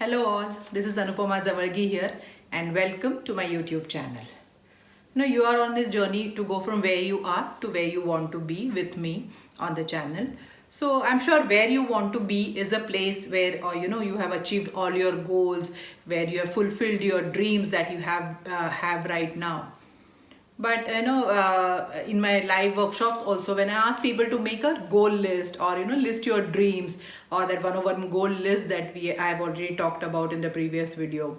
Hello all, this is Anupama Zavargi here and welcome to my YouTube channel. Now you are on this journey to go from where you are to where you want to be with me on the channel. So I'm sure where you want to be is a place where you have achieved all your goals, where you have fulfilled your dreams that you have right now. But in my live workshops also, when I ask people to make a goal list or list your dreams, or that 101 goal list that I've already talked about in the previous video,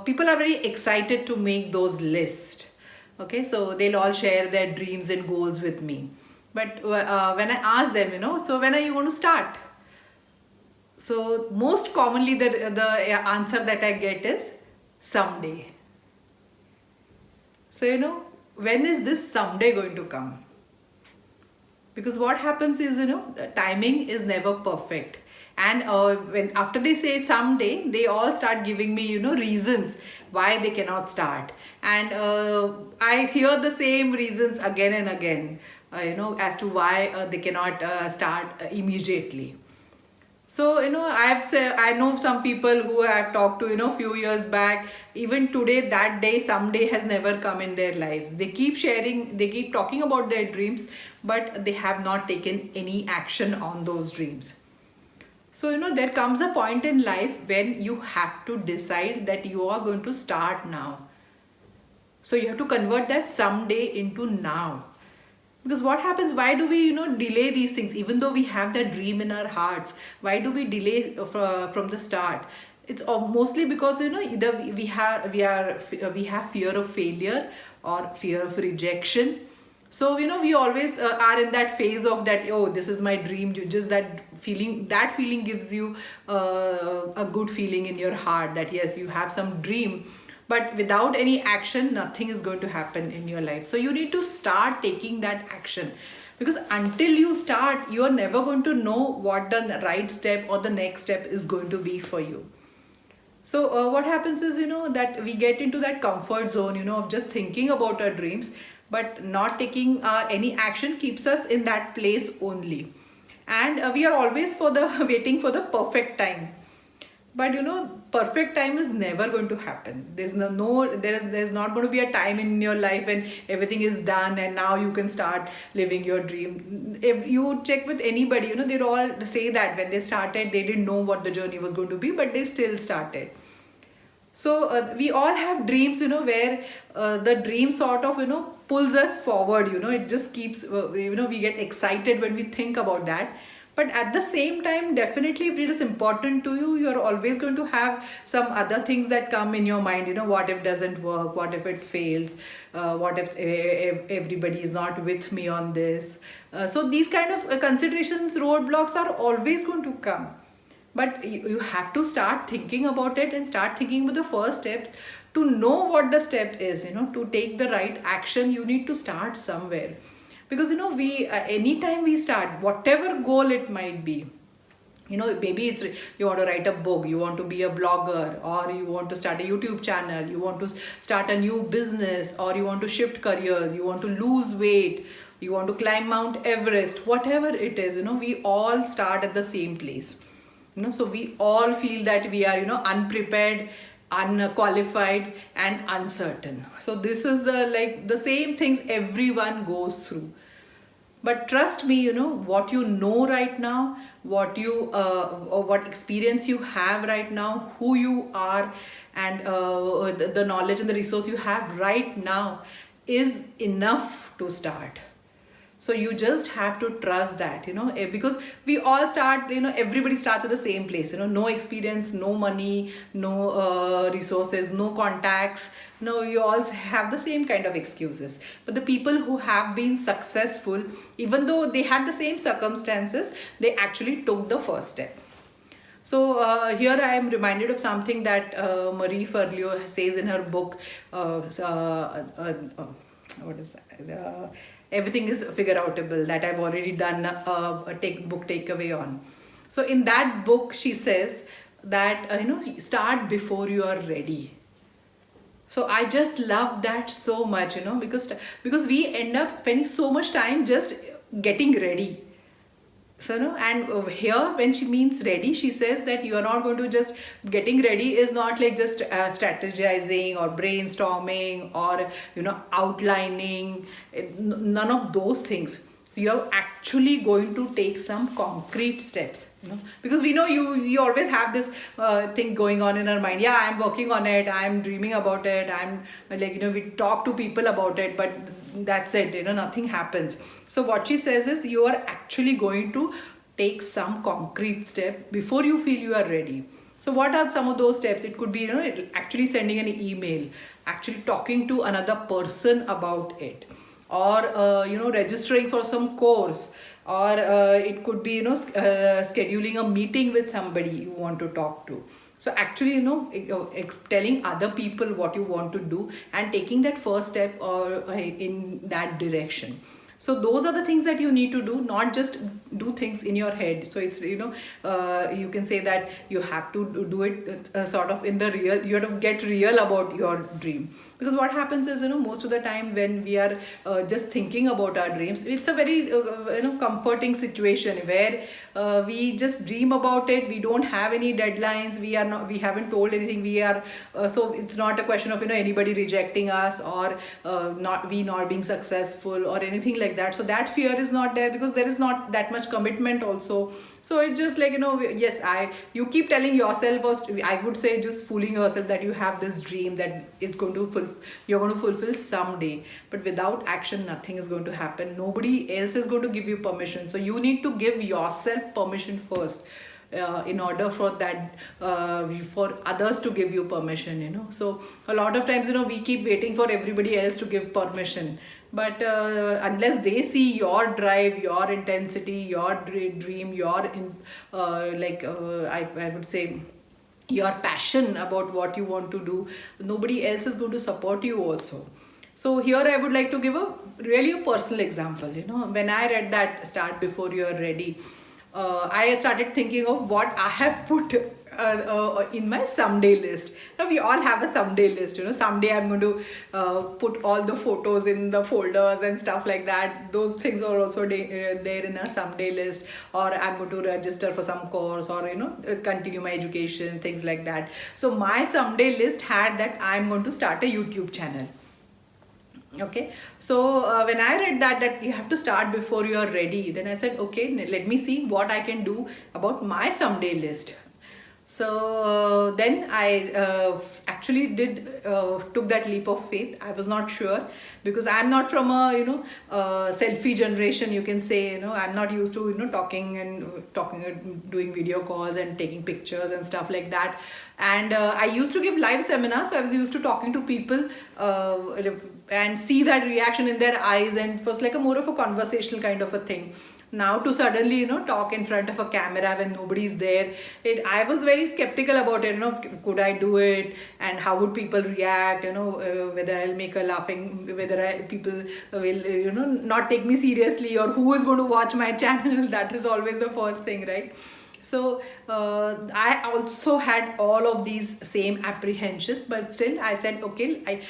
people are very excited to make those lists. Okay, so they'll all share their dreams and goals with me. But when I ask them, so when are you going to start? So most commonly the answer that I get is someday. So, when is this someday going to come? Because what happens is, timing is never perfect. And when after they say someday, they all start giving me, reasons why they cannot start. And I hear the same reasons again and again, as to why they cannot start immediately. So, I know some people who I've talked to, few years back, even today, that day, someday has never come in their lives. They keep sharing, they keep talking about their dreams, but they have not taken any action on those dreams. So, there comes a point in life when you have to decide that you are going to start now. So, you have to convert that someday into now. Because what happens, why do we delay these things even though we have that dream in our hearts? Why do we delay from the start? It's mostly because either we have fear of failure or fear of rejection. So we always are in that phase of that, oh, this is my dream. You just that feeling gives you a good feeling in your heart that yes, you have some dream. But without any action, nothing is going to happen in your life. So you need to start taking that action. Because until you start, you are never going to know what the right step or the next step is going to be for you. So what happens is, that we get into that comfort zone, of just thinking about our dreams, but not taking any action keeps us in that place only. And we are always waiting for the perfect time. But perfect time is never going to happen. There's there's not going to be a time in your life when everything is done and now you can start living your dream. If you check with anybody, they all say that when they started, they didn't know what the journey was going to be, but they still started. So we all have dreams, where the dream sort of, pulls us forward, it just keeps, we get excited when we think about that. But at the same time, definitely if it is important to you, you're always going to have some other things that come in your mind. What if it doesn't work? What if it fails? What if everybody is not with me on this? So these kind of considerations, roadblocks are always going to come. But you have to start thinking about it and start thinking about the first steps to know what the step is, to take the right action. You need to start somewhere. Because we anytime we start, whatever goal it might be, maybe it's you want to write a book, you want to be a blogger, or you want to start a YouTube channel, you want to start a new business, or you want to shift careers, you want to lose weight, you want to climb Mount Everest, whatever it is, we all start at the same place. So we all feel that we are unprepared, unqualified and uncertain. So this is the same things everyone goes through. But trust me, what you know right now, what experience you have right now, who you are, and the knowledge and the resource you have right now is enough to start. So you just have to trust that, because we all start, everybody starts at the same place, no experience, no money, no resources, no contacts. No, you all have the same kind of excuses. But the people who have been successful, even though they had the same circumstances, they actually took the first step. So here I am reminded of something that Marie Forleo says in her book, what is that? Everything is Figureoutable, that I've already done a book takeaway on. So in that book, she says that, start before you are ready. So I just love that so much, because we end up spending so much time just getting ready. So no, and here when she means ready, she says that you are not going to just getting ready is not like just strategizing or brainstorming or outlining. None of those things. So you're actually going to take some concrete steps, because we know you always have this thing going on in our mind. Yeah, I'm working on it. I'm dreaming about it. I'm like, we talk to people about it, but that's it, nothing happens. So what she says is you are actually going to take some concrete step before you feel you are ready. So what are some of those steps? It could be, actually sending an email, actually talking to another person about it, or registering for some course, or it could be, scheduling a meeting with somebody you want to talk to. So actually, telling other people what you want to do and taking that first step or in that direction. So those are the things that you need to do, not just do things in your head. So it's, you can say that you have to do it sort of in the real, you have to get real about your dream. Because what happens is, most of the time when we are just thinking about our dreams, it's a very comforting situation where we just dream about it. We don't have any deadlines. We haven't told anything. We are so it's not a question of anybody rejecting us, or not being successful or anything like that. So that fear is not there, because there is not that much commitment also. So it's just like, yes, you keep telling yourself, or I would say just fooling yourself, that you have this dream that you're going to fulfill someday. But without action, nothing is going to happen. Nobody else is going to give you permission. So you need to give yourself permission first. In order for that, for others to give you permission. So a lot of times, we keep waiting for everybody else to give permission, but unless they see your drive, your intensity, your dream, your I would say your passion about what you want to do, nobody else is going to support you also. So here I would like to give a really a personal example. When I read that start before you are ready, I started thinking of what I have put in my someday list. Now we all have a someday list. Someday I'm going to put all the photos in the folders and stuff like that. Those things are also there in a someday list. Or I'm going to register for some course, or continue my education, things like that. So my someday list had that I'm going to start a YouTube channel. Okay, so when I read that you have to start before you are ready, then I said, okay, let me see what I can do about my someday list. So then I actually took that leap of faith. I was not sure, because I'm not from a selfie generation, you can say. I'm not used to talking and doing video calls and taking pictures and stuff like that. And I used to give live seminars, so I was used to talking to people and see that reaction in their eyes, and it was like a more of a conversational kind of a thing. Now to suddenly talk in front of a camera when nobody's there, I was very skeptical about it. Could I do it, and how would people react? Whether I'll make a laughing, whether people will not take me seriously, or who is going to watch my channel. That is always the first thing, right? So I also had all of these same apprehensions, but still I said, okay,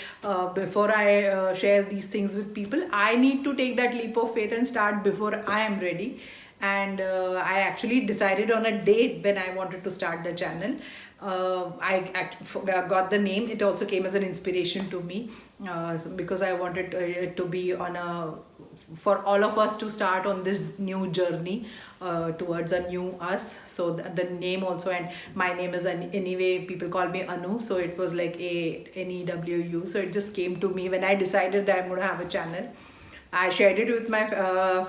before I share these things with people, I need to take that leap of faith and start before I am ready. And I actually decided on a date when I wanted to start the channel. I got the name. It also came as an inspiration to me, because I wanted it to be for all of us to start on this new journey towards a new us. So the name also, and my name is anyway, people call me Anu, so it was like ANEWU. So it just came to me when I decided that I'm going to have a channel. I shared it with my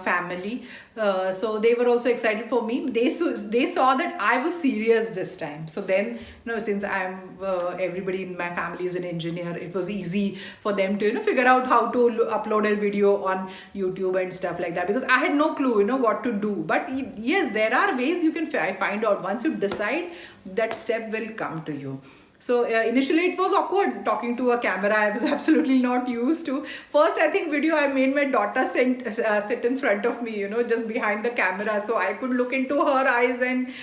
family, so they were also excited for me. They saw that I was serious this time. So then, since I'm everybody in my family is an engineer, it was easy for them to figure out how to upload a video on YouTube and stuff like that, because I had no clue what to do. But yes, there are ways you can find out. Once you decide, that step will come to you. So initially it was awkward talking to a camera. I was absolutely not used to. First, I think video I made my daughter sit in front of me, just behind the camera, so I could look into her eyes and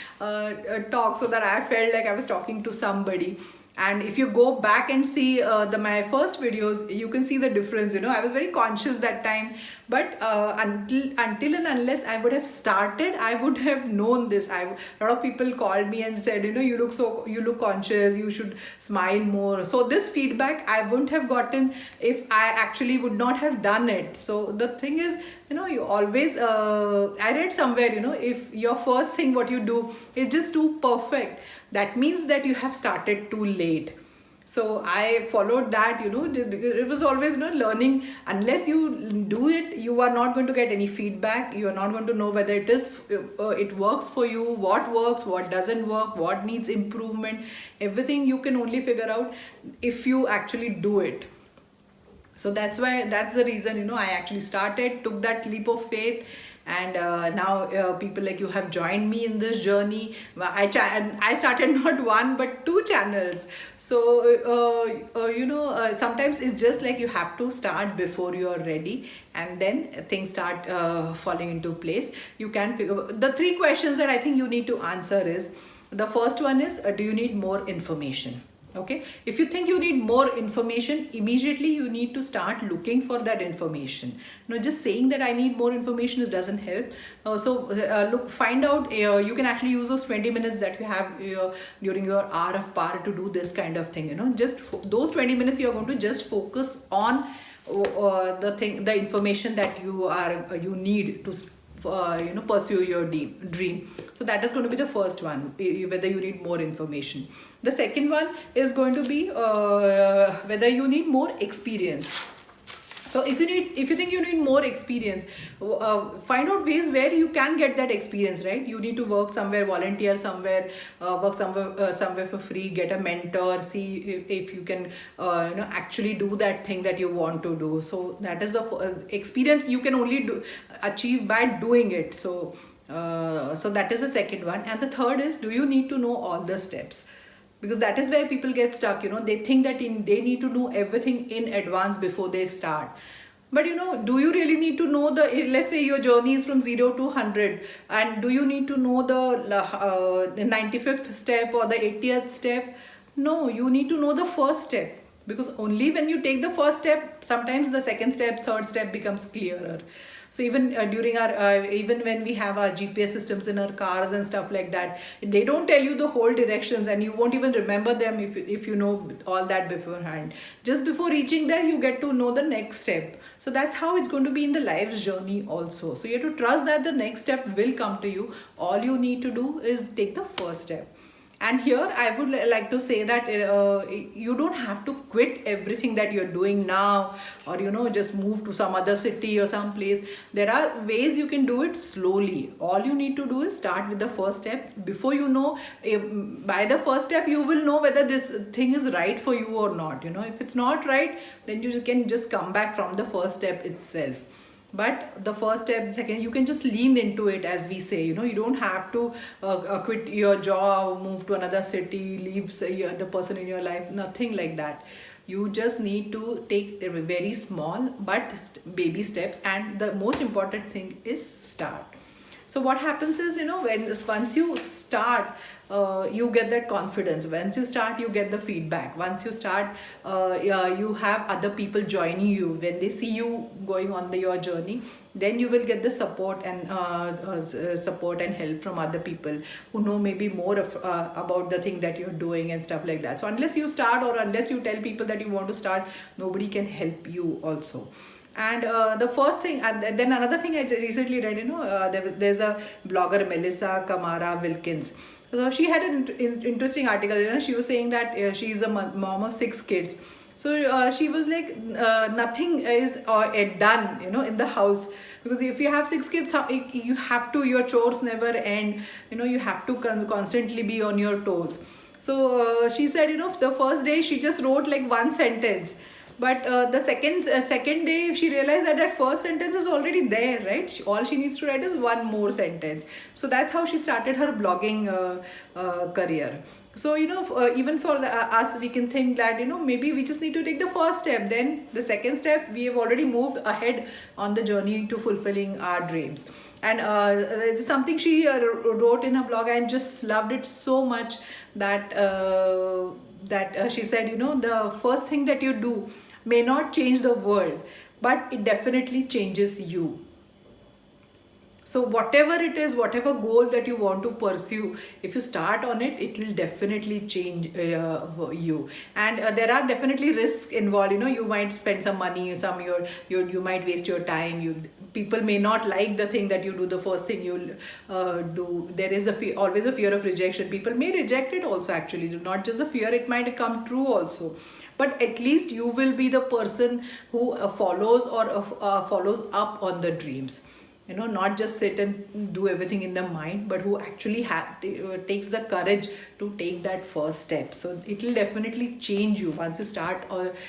talk, so that I felt like I was talking to somebody. And if you go back and see my first videos, you can see the difference. I was very conscious that time, but until and unless I would have started, I would have known this. A lot of people called me and said, you look conscious, you should smile more. So this feedback I wouldn't have gotten if I actually would not have done it. So the thing is, you always, I read somewhere, if your first thing what you do is just too perfect, that means that you have started too late. So I followed that, it was always, learning. Unless you do it, you are not going to get any feedback. You are not going to know whether it works for you, what works, what doesn't work, what needs improvement. Everything you can only figure out if you actually do it. So that's the reason, I actually took that leap of faith. And now people like you have joined me in this journey. I started not one but two channels. So sometimes it's just like you have to start before you are ready, and then things start falling into place. You can figure the three questions that I think you need to answer is, the first one is, do you need more information? Okay, if you think you need more information, immediately you need to start looking for that information. Just saying that I need more information, it doesn't help. Find out, you can actually use those 20 minutes that you have during your hour of power to do this kind of thing. Just those 20 minutes you are going to just focus on the information that you need to pursue your dream. So that is going to be the first one, whether you need more information. The second one is going to be whether you need more experience. So if you think you need more experience, find out ways where you can get that experience, right? You need to work somewhere, volunteer somewhere, work somewhere for free, get a mentor, see if you can actually do that thing that you want to do. So that is the experience you can only achieve by doing it. So that is the second one. And the third is, do you need to know all the steps? Because that is where people get stuck. They think that they need to know everything in advance before they start. But do you really need to know let's say your journey is from 0 to 100, and do you need to know the 95th step or the 80th step? No, you need to know the first step, because only when you take the first step, sometimes the second step, third step becomes clearer. So even during even when we have our GPS systems in our cars and stuff like that, they don't tell you the whole directions, and you won't even remember them if you know all that beforehand. Just before reaching there, you get to know the next step. So that's how it's going to be in the life's journey also. So you have to trust that the next step will come to you. All you need to do is take the first step. And here I would like to say that you don't have to quit everything that you're doing now, or just move to some other city or some place. There are ways you can do it slowly. All you need to do is start with the first step. Before by the first step, you will know whether this thing is right for you or not. If it's not right, then you can just come back from the first step itself. But the first step, second, you can just lean into it, as we say. You don't have to quit your job, move to another city, leave the person in your life, nothing like that. You just need to take very small but baby steps, and the most important thing is start. So what happens is, once you start, you get that confidence. Once you start, you get the feedback. Once you start, you have other people joining you. When they see you going on your journey, then you will get the support and help from other people who know maybe more about the thing that you're doing and stuff like that. So unless you start, or unless you tell people that you want to start, nobody can help you also. And the first thing, and then another thing I recently read, there's a blogger, Lissa Wilkins. So she had an interesting article. She was saying that she's a mom of 6 kids. So she was like, nothing is done, in the house. Because if you have 6 kids, you have to, your chores never end. You have to constantly be on your toes. So she said, the first day she just wrote like one sentence. But the second day, she realized that first sentence is already there, right? All she needs to write is one more sentence. So that's how she started her blogging career. So, even for us, we can think that, maybe we just need to take the first step. Then the second step, we have already moved ahead on the journey to fulfilling our dreams. And it's something she wrote in her blog, and just loved it so much that that she said, the first thing that you do may not change the world, but it definitely changes you. So whatever it is, whatever goal that you want to pursue, if you start on it, it will definitely change you. And there are definitely risks involved. You might spend some money, you might waste your time. People may not like the thing that you do, the first thing you'll do. There is always a fear of rejection. People may reject it also, actually, not just the fear, it might come true also. But at least you will be the person who follows up on the dreams. Not just sit and do everything in the mind, but who actually takes the courage to take that first step. So it will definitely change you once you start, once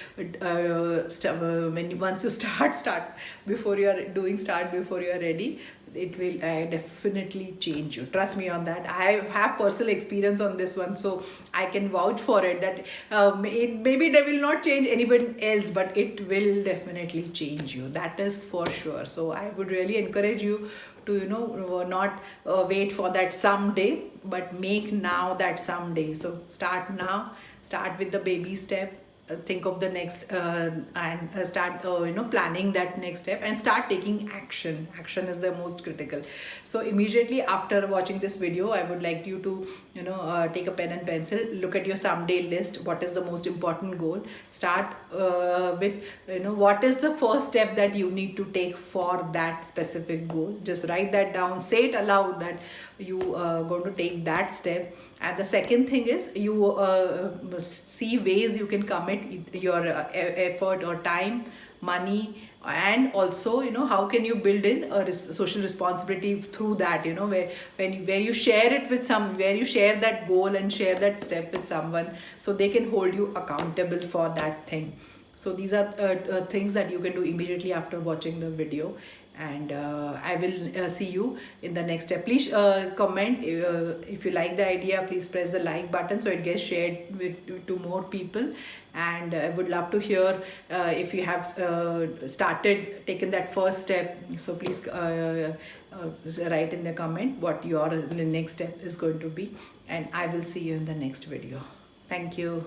you start before you are doing, start before you are ready. It will definitely change you. Trust me on that. I have personal experience on this one, so I can vouch for it, that maybe they will not change anybody else, but it will definitely change you. That is for sure. So I would really encourage you to not wait for that someday, but make now that someday. So start now. Start with the baby step. Think of the next and start planning that next step, and start taking action. Action is the most critical. So immediately after watching this video, I would like you to take a pen and pencil, look at your someday list. What is the most important goal? Start with what is the first step that you need to take for that specific goal. Just write that down, say it aloud that you are going to take that step. And the second thing is, you see ways you can commit your effort or time, money, and also how can you build in a social responsibility through that, where you share it with where you share that goal and share that step with someone, so they can hold you accountable for that thing. So these are things that you can do immediately after watching the video. And I will see you in the next step. Please comment if you like the idea. Please press the like button so it gets shared to more people. And I would love to hear if you have taken that first step. So please write in the comment what your next step is going to be, and I will see you in the next video. Thank you.